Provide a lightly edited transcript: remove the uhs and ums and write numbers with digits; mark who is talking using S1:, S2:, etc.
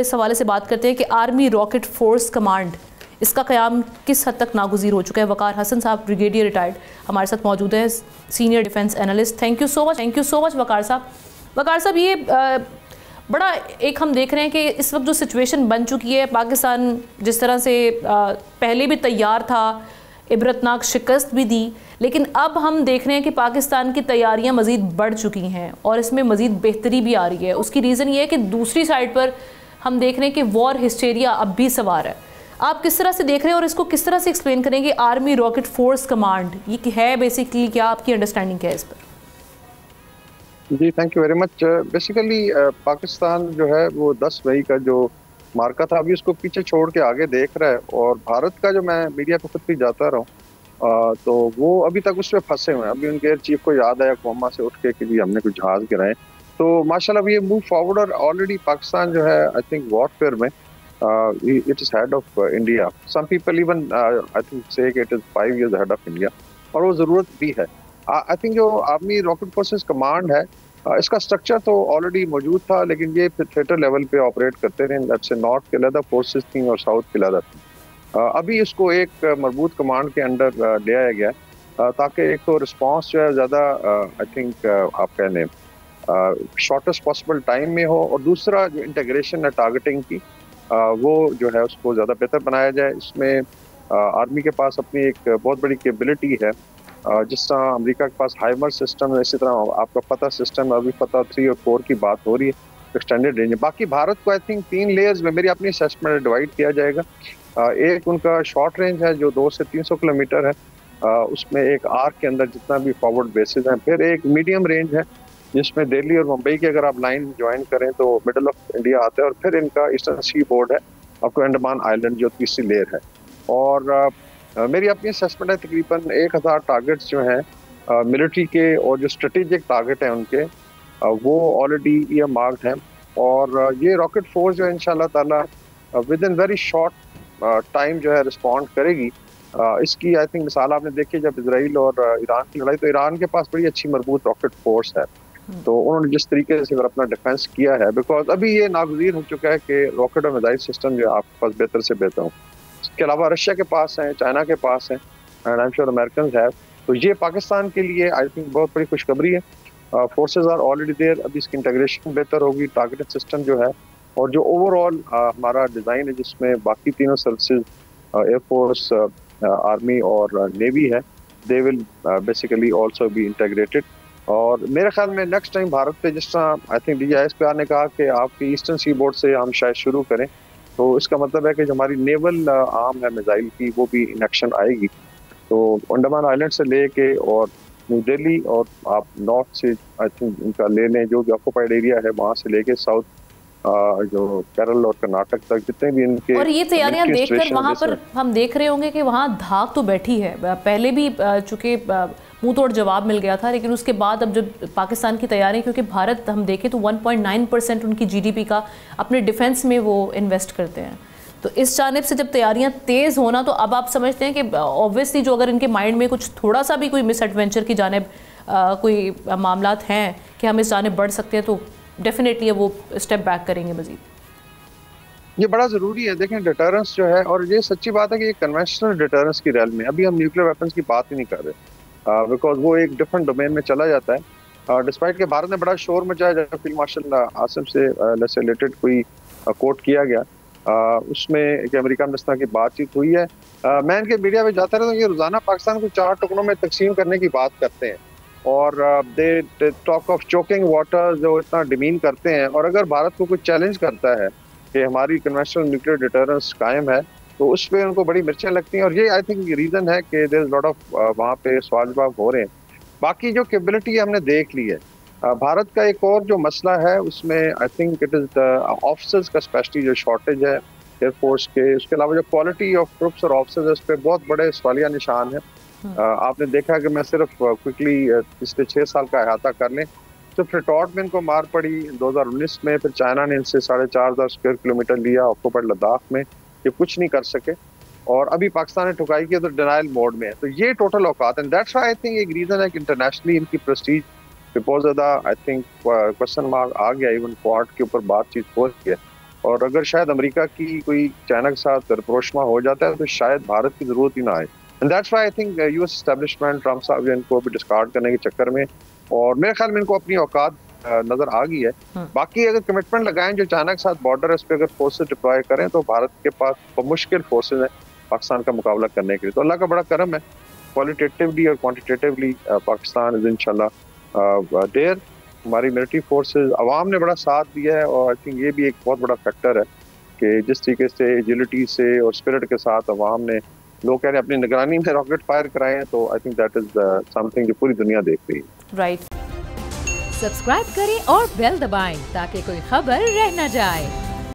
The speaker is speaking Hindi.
S1: इस हवाले से बात करते हैं कि आर्मी रॉकेट फोर्स कमांड इसका क़याम किस हद तक नागुज़ीर हो चुका है। वकार हसन साहब ब्रिगेडियर रिटायर्ड हमारे साथ मौजूद हैं, senior defence analyst. Thank you so much Waqar sahab. ये बड़ा एक हम देख रहे हैं कि इस वक्त जो सिचुएशन बन चुकी है, पाकिस्तान जिस तरह से पहले भी तैयार था, इबरतनाक शिकस्त भी दी, लेकिन अब हम देख रहे हैं कि पाकिस्तान की तैयारियां मज़ीद बढ़ चुकी हैं और इसमें मज़ीद बेहतरी भी आ रही है। उसकी रीज़न ये है कि दूसरी साइड पर हम देख रहे हैं कि वॉर हिस्टेरिया अब भी सवार है। आप किस तरह से देख रहे हैं और इसको किस तरह से एक्सप्लेन करेंगे? आर्मी रॉकेट फोर्स कमांड ये है बेसिकली, क्या आपकी अंडरस्टैंडिंग क्या है इस पर?
S2: जी thank you very much. Basically Pakistan जो है वो 10 मई का जो मार्का था अभी उसको पीछे छोड़ के आगे देख रहा है, और भारत का जो मैं मीडिया पे खुद भी जाता रहा हूँ तो वो अभी तक उसमें फंसे हुए हैं। अभी उनके एयर चीफ को याद आया कोमा से उठ के कि जी हमने कुछ जहाज गिराए, तो माशाल्लाह ये मूव फॉरवर्ड। और ऑलरेडी पाकिस्तान जो है आई थिंक वॉरफेयर में it is head of India. Some people even I think say it is 5 years head of India, और वो ज़रूरत भी है। आई थिंक जो आर्मी रॉकेट फोर्सेस कमांड है इसका स्ट्रक्चर तो ऑलरेडी मौजूद था, लेकिन ये थिएटर लेवल पे ऑपरेट करते रहे। लेट्स से नॉर्थ के अलग फोर्सेस थी और साउथ के अलग थी। अभी इसको एक मजबूत कमांड के अंडर ले आया गया ताकि एक तो रिस्पांस जो है ज़्यादा आई थिंक आप कह लें शॉर्टेस्ट पॉसिबल टाइम में हो, और दूसरा जो इंटीग्रेशन है टारगेटिंग की वो जो है उसको ज़्यादा बेहतर बनाया जाए। इसमें आर्मी के पास अपनी एक बहुत बड़ी कैपेबिलिटी है। जिस तरह अमेरिका के पास हाइमर सिस्टम है, इसी तरह आपका फतह सिस्टम, अभी फतह 3 और 4 की बात हो रही है, एक्सटेंडेड रेंज। बाकी भारत को आई थिंक 3 लेयर्स में मेरी अपनी असेसमेंट डिवाइड किया जाएगा। एक उनका शॉर्ट रेंज है जो 200 से 300 किलोमीटर है, उसमें एक आर्क के अंदर जितना भी फॉरवर्ड बेसिस हैं। फिर एक मीडियम रेंज है जिसमें दिल्ली और मुंबई की अगर आप लाइन ज्वाइन करें तो मिडल ऑफ इंडिया आता है, और फिर इनका ईस्टर्न सी बोर्ड है अप टू अंडमान आइलैंड जो तीसरी लेयर है। और मेरी अपनी असेसमेंट है तकरीबन 1000 टारगेट्स जो हैं मिलिट्री के और जो स्ट्रेटेजिक टारगेट हैं उनके वो ऑलरेडी ईयर मार्क्ड हैं। और ये रॉकेट फोर्स जो है इंशाल्लाह ताला with in very short time जो है रिस्पॉन्ड करेगी। इसकी आई थिंक मिसाल आपने देखी जब इजराइल और ईरान की लड़ाई, तो ईरान के पास बड़ी अच्छी मजबूत रॉकेट फोर्स है, तो उन्होंने जिस तरीके से अपना डिफेंस किया है, बिकॉज अभी ये नागुज़ीर हो चुका है कि रॉकेट और मिसाइल सिस्टम जो है आपके पास बेहतर से बेहतर हो। इसके अलावा रशिया के पास हैं, चाइना के पास हैं, and I am sure American है। तो ये पाकिस्तान के लिए आई थिंक बहुत बड़ी खुशखबरी है। Forces are already there. अभी इसकी इंटीग्रेशन बेहतर होगी, टारगेटेड सिस्टम जो है, और जो ओवरऑल हमारा डिज़ाइन है जिसमें बाकी तीनों सर्विसेज एयरफोर्स, आर्मी और नेवी है, they will basically also be integrated. और मेरे ख्याल में नेक्स्ट टाइम भारत पे जिस तरह आई थिंक DGISPR ने कहा कि आपकी ईस्टर्न सी बोर्ड से हम शायद शुरू करें, तो इसका मतलब है कि जो हमारी नेवल आर्म है मिसाइल की वो भी इन एक्शन आएगी। तो अंडमान आइलैंड से लेके और न्यू दिल्ली और आप नॉर्थ से आई थिंक इनका ले लें जो भी ऑक्यूपाइड एरिया है वहाँ से लेके साउथ जो केरल और कर्नाटक तक जितने भी इनके,
S1: और ये तैयारियां देखकर वहाँ पर हम देख रहे होंगे कि वहाँ धाक तो बैठी है। पहले भी चूंकि मुंह तोड़ जवाब मिल गया था, लेकिन उसके बाद अब जब पाकिस्तान की तैयारी, क्योंकि भारत हम देखें तो 1.9% उनकी GDP का अपने डिफेंस में वो इन्वेस्ट करते हैं, तो इस जानिब से जब तैयारियां तेज़ होना, तो अब आप समझते हैं कि ऑब्वियसली जो अगर इनके माइंड में कुछ थोड़ा सा भी कोई मिस एडवेंचर की जानिब कोई मामलात हैं कि हम इस जानिब बढ़ सकते हैं, तो डेफिनेटली वो स्टेप बैक करेंगे मजीद।
S2: ये बड़ा ज़रूरी है। देखें डिटरेंस जो है, और ये सच्ची बात है कि ये कन्वेंशनल डिटरेंस की रेल में अभी हम न्यूक्लियर वेपन्स की बात ही नहीं कर रहे, बिकॉज वो एक डिफरेंट डोमेन में चला जाता है। डिस्पाइट के भारत ने बड़ा शोर मचाया जब फील्ड मार्शल आसिम से रिलेटेड कोई कोट किया गया, उसमें कि अमेरिका में इस तरह की बातचीत हुई है। मैं इनके मीडिया में जाता रहता हूँ, ये रोज़ाना पाकिस्तान को 4 टुकड़ों में तकसीम करने की बात करते हैं, और they talk of choking water जो इतना डिमीन करते हैं। और अगर भारत को कुछ चैलेंज करता है कि हमारी कन्वेंशनल न्यूक्लियर डिटरेंस कायम है, तो उस पर उनको बड़ी मिर्चें लगती हैं। और ये आई थिंक रीज़न है कि देयर इज लॉट ऑफ वहाँ पे सवाल जवाब हो रहे हैं। बाकी जो कैपेबिलिटी हमने देख ली है, भारत का एक और जो मसला है उसमें I think it is officers का स्पेशली जो शॉर्टेज है एयरफोर्स के। उसके अलावा जो क्वालिटी ऑफ ट्रुप्स और ऑफिसर्स है उस पर बहुत बड़े सवालिया निशान है। आपने देखा कि मैं सिर्फ क्विकली पिछले 6 साल का अहाता कर लें, सिर्फ रिटॉर्ट में इनको मार पड़ी 2019 में, फिर चाइना ने इनसे 4500 स्क्वायर किलोमीटर लिया ऑक्यूपाइड लद्दाख में, ये कुछ नहीं कर सके, और अभी पाकिस्तान ने ठुकाई की तो डिनाइल मोड में है। तो ये टोटल औकात है। दैट्स व्हाई आई थिंक एक रीज़न है कि इंटरनेशनली इनकी प्रेस्टीज बहुत ज़्यादा आई थिंक क्वेश्चन मार्क आ गया, इवन क्वाड के ऊपर बातचीत हो रही है। और अगर शायद अमेरिका की कोई चाइना के साथ रपोशमा हो जाता है तो शायद भारत की जरूरत ही ना आए। And that's why I think US establishment Trump साहब इनको भी डिस्कार्ड करने के चक्कर में, और मेरे ख्याल में इनको अपनी औकात नजर आ गई है। बाकी अगर कमिटमेंट लगाएं जो चाइना के साथ बॉर्डर है उस पर अगर फोर्सेज डिप्लॉय करें तो भारत के पास मुश्किल फोर्सेज है पाकिस्तान का मुकाबला करने के लिए। तो अल्लाह का बड़ा करम है, क्वालिटेटिवली और क्वांटिटेटिवली पाकिस्तान इज इंशाल्लाह देयर। हमारी मिलिट्री फोर्सेज अवाम ने बड़ा साथ दिया है, और आई थिंक ये भी एक बहुत बड़ा फैक्टर है कि जिस तरीके से एजिलिटी से और स्पिरिट के साथ अवाम ने, लोग कह रहे हैं अपनी निगरानी में रॉकेट फायर कराए हैं, तो I think that is something जो पूरी दुनिया देख रही है।
S1: राइट।
S3: सब्सक्राइब करें और बेल दबाएं ताकि कोई खबर रह न जाए।